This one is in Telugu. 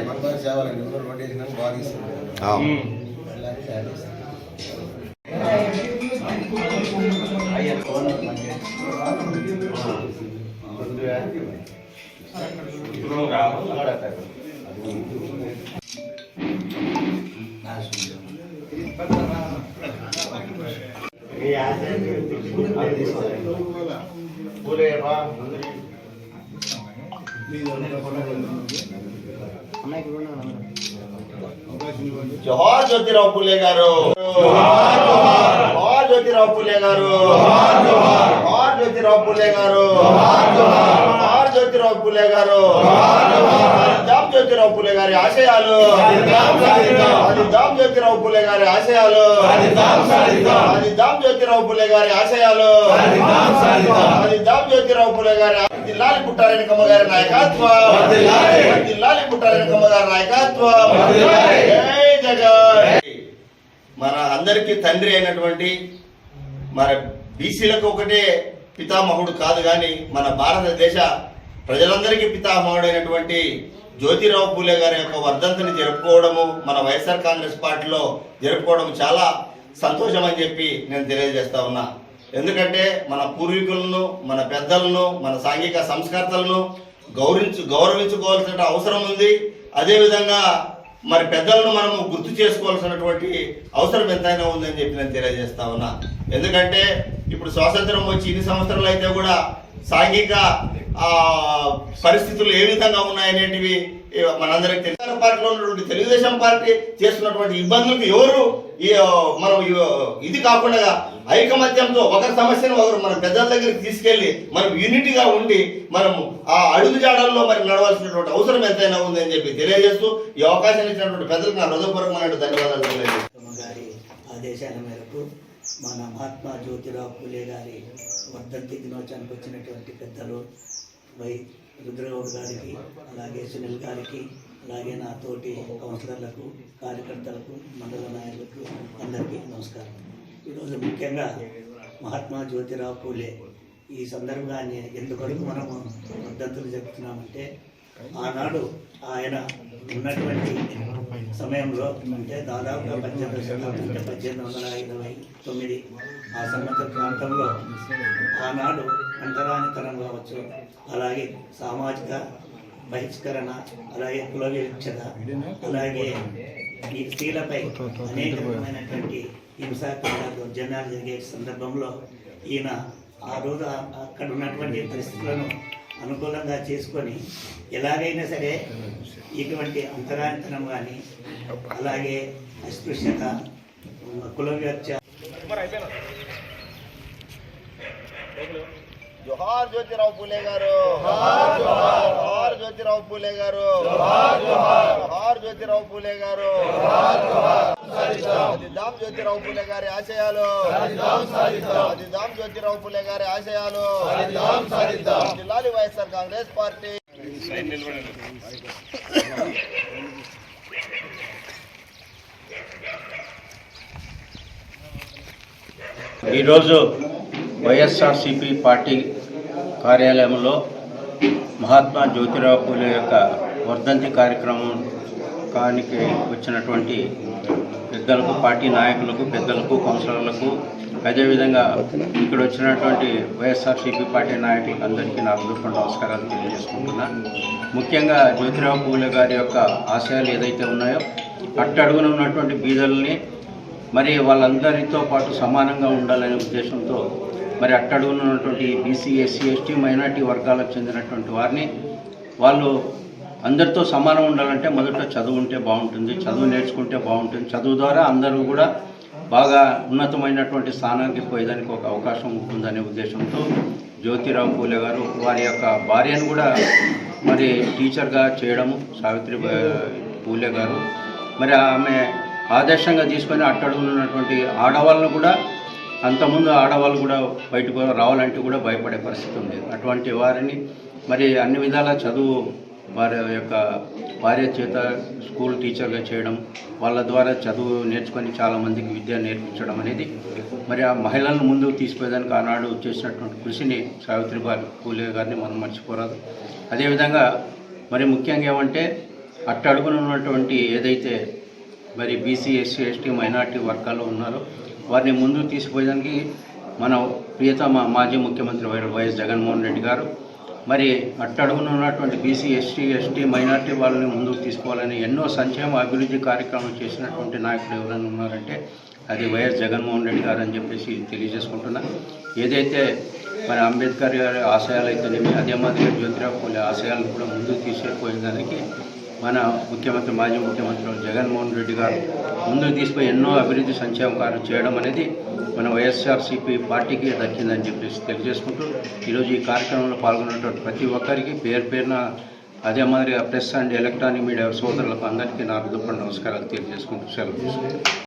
మనబారి సేవాలండి రోడ్ వేసినా బాగా ఇస్తుంది. జోహార్ జ్యోతిరావు పూలే గారు, జోహార్ జ్యోతిరావు పూలే గారు, జోహార్ జ్యోతిరావు పూలే గారు, జోహార్ జ్యోతిరావు పూలే గారు. జామ్ జ్యోతిరావు పూలే గారి ఆశయాలు, అది జామ్ జ్యోతిరావు పూలే గారి ఆశయాలు, అది జామ్ జ్యోతిరావు పూలే గారి ఆశయాలు, అది జామ్ జ్యోతిరావు పూలే గారి. జిల్లాలి పుట్టారెడ్డికమ్మ గారి నాయకత్వం, జిల్లాలి పుట్టారెడ్డికమ్మ గారి నాయకత్వం. జై జగన్. మన అందరికీ తండ్రి అయినటువంటి మన బీసీలకు ఒకటే పితామహుడు కాదు కానీ మన భారతదేశ ప్రజలందరికీ పితామహుడు అయినటువంటి జ్యోతిరావు పూలే గారి యొక్క వర్ధంతిని జరుపుకోవడము మన వైఎస్ఆర్ కాంగ్రెస్ పార్టీలో జరుపుకోవడం చాలా సంతోషం అని చెప్పి నేను తెలియజేస్తా ఉన్నా. ఎందుకంటే మన పూర్వీకులను, మన పెద్దలను, మన సాంఘిక సంస్కర్తలను గౌరవించుకోవాల్సిన అవసరం ఉంది. అదేవిధంగా మరి పెద్దలను మనము గుర్తు చేసుకోవాల్సినటువంటి అవసరం ఎంతైనా ఉందని చెప్పి నేను తెలియజేస్తా ఉన్నా. ఎందుకంటే ఇప్పుడు స్వాతంత్రం వచ్చి ఇన్ని సంవత్సరాలు అయితే కూడా సాంఘిక పరిస్థితులు ఏ విధంగా ఉన్నాయనేటివి మనందరికి తెలుగు పార్టీలో ఉన్నటువంటి తెలుగుదేశం పార్టీ చేస్తున్నటువంటి ఇబ్బందులకు ఎవరు మనం ఇది కాకుండా ఐకమత్యంతో ఒకరి సమస్యను ఒకరు మన పెద్దల దగ్గరికి తీసుకెళ్లి మనం యూనిటీగా ఉండి మనము ఆ అడుగు జాడల్లో మరి నడవాల్సినటువంటి అవసరం ఎంతైనా ఉందని చెప్పి తెలియజేస్తూ ఈ అవకాశం ఇచ్చినటువంటి పెద్దలకు నా హృదయపూర్వకమైన ధన్యవాదాలు తెలియజేస్తాను. గారి ఆదేశాల మేరకు మన మహాత్మా జ్యోతిరావు పూలే గారి వర్ధంతి దినోత్సవానికి వచ్చినటువంటి పెద్దలు రుద్రగౌడ్ గారికి, అలాగే సునీల్ గారికి, అలాగే నా తోటి కౌన్సిలర్లకు, కార్యకర్తలకు, మండల నాయకులకు అందరికీ నమస్కారం. ఈరోజు ముఖ్యంగా మహాత్మా జ్యోతిరావు పూలే ఈ సందర్భాన్ని ఎందుకొరకు మనము వర్ధంతులు జరుపుతున్నామంటే, ఆనాడు ఆయన ఉన్నటువంటి సమయంలో అంటే దాదాపుగా 1829 ఆ సంవత్సర ప్రాంతంలో ఆనాడు అంటరానితనం కావచ్చు, అలాగే సామాజిక బహిష్కరణ, అలాగే కుల వివక్షత, అలాగే ఈ స్త్రీలపై అనేకమైనటువంటి హింసాత్మక దౌర్జన్యాలు జరిగే సందర్భంలో ఈయన ఆ రోజు అక్కడ ఉన్నటువంటి పరిస్థితులను అనుకూలంగా చేసుకొని ఎలాగైనా సరే ఇటువంటి అంతరానితనం కానీ, అలాగే అస్పృశ్యత, కుల వివక్ష. జోహార్ జ్యోతిరావు పూలే గారు, జోహార్ జ్యోతిరావు పూలే గారు, జోహార్ జ్యోతిరావు పూలే గారు. అది జామ్ జ్యోతిరావు పూలే గారి ఆశయాలు, అది జామ్ జ్యోతిరావు పూలే గారి ఆశయాలు. జిల్లాలి వైఎస్ఆర్ కాంగ్రెస్ పార్టీ. ఈరోజు వైఎస్ఆర్సిపి పార్టీ కార్యాలయంలో మహాత్మా జ్యోతిరావు పూలే యొక్క వర్ధంతి కార్యక్రమానికి వచ్చినటువంటి పెద్దలకు, పార్టీ నాయకులకు, పెద్దలకు, కౌన్సిలర్లకు, అదేవిధంగా ఇక్కడ వచ్చినటువంటి వైఎస్ఆర్సిపి పార్టీ నాయకులకు అందరికీ నా హృదయపూర్వక నమస్కారాలు తెలియజేసుకుంటున్నా. ముఖ్యంగా జ్యోతిరావు పూలే గారి యొక్క ఆశయాలు ఏదైతే ఉన్నాయో అట్టడుగున ఉన్నటువంటి బీదలని మరి వాళ్ళందరితో పాటు సమానంగా ఉండాలనే ఉద్దేశంతో మరి అట్టడుగున ఉన్నటువంటి బీసీ, ఎస్సీ, ఎస్టీ, మైనార్టీ వర్గాలకు చెందినటువంటి వారిని వాళ్ళు అందరితో సమానం ఉండాలంటే మొదట చదువు ఉంటే బాగుంటుంది, చదువు నేర్చుకుంటే బాగుంటుంది. చదువు ద్వారా అందరూ కూడా బాగా ఉన్నతమైనటువంటి స్థానానికి పోయేదానికి ఒక అవకాశం ఉంటుందనే ఉద్దేశంతో జ్యోతిరావు పూలే గారు వారి యొక్క భార్యను కూడా మరి టీచర్గా చేయడము సావిత్రి పూలే గారు మరి ఆమె ఆదర్శంగా తీసుకొని అట్టడుగున్నటువంటి ఆడవాళ్ళను కూడా, అంతకుముందు ఆడవాళ్ళు కూడా బయటకు రావాలంటే కూడా భయపడే పరిస్థితి ఉండేది. అటువంటి వారిని మరి అన్ని విధాల చదువు వారి యొక్క భార్య చేత స్కూల్ టీచర్గా చేయడం, వాళ్ళ ద్వారా చదువు నేర్చుకొని చాలామందికి విద్య నేర్పించడం అనేది మరి ఆ మహిళలను ముందుకు తీసుకుపోయేదానికి ఆనాడు చేసినటువంటి కృషిని సావిత్రిబాయి పూలే గారిని మనం మర్చిపోరాదు. అదేవిధంగా మరి ముఖ్యంగా ఏమంటే అట్టడుగున ఉన్నటువంటి ఏదైతే మరి బీసీ ఎస్సీ ఎస్టీ మైనార్టీ వర్గాల్లో ఉన్నారో వారిని ముందుకు తీసుకుపోయేదానికి మన ప్రియతమ మాజీ ముఖ్యమంత్రి వైఎస్ జగన్మోహన్ రెడ్డి గారు మరి అట్టడుగున ఉన్నటువంటి బీసీ ఎస్సీ ఎస్టీ మైనార్టీ వాళ్ళని ముందుకు తీసుకోవాలని ఎన్నో సంక్షేమ అభివృద్ధి కార్యక్రమాలు చేసినటువంటి నాయకుడు ఎవరైనా ఉన్నారంటే అది వైఎస్ జగన్మోహన్ రెడ్డి గారు అని చెప్పేసి తెలియజేసుకుంటున్నా. ఏదైతే మరి అంబేద్కర్ గారి ఆశయాలు అయితేనేమి అదే మాదిరిగా జ్యోతిరావు పూలే ఆశయాలను కూడా ముందుకు తీసుకుపోయేదానికి మన ముఖ్యమంత్రి మాజీ ముఖ్యమంత్రి జగన్మోహన్ రెడ్డి గారు ముందుకు తీసుకుపోయి ఎన్నో అభివృద్ధి సంక్షేమ కార్యాలు చేయడం అనేది మన వైఎస్ఆర్సీపీ పార్టీకి దక్కిందని చెప్పేసి తెలియజేసుకుంటూ ఈరోజు ఈ కార్యక్రమంలో పాల్గొన్నటువంటి ప్రతి ఒక్కరికి పేరున అదే మాదిరిగా ప్రెస్ అండ్ ఎలక్ట్రానిక్ మీడియా సోదరులకు అందరికీ నా హృదయపూర్వక నమస్కారాలు తెలియజేసుకుంటూ సెలవు తీసుకుంటాను.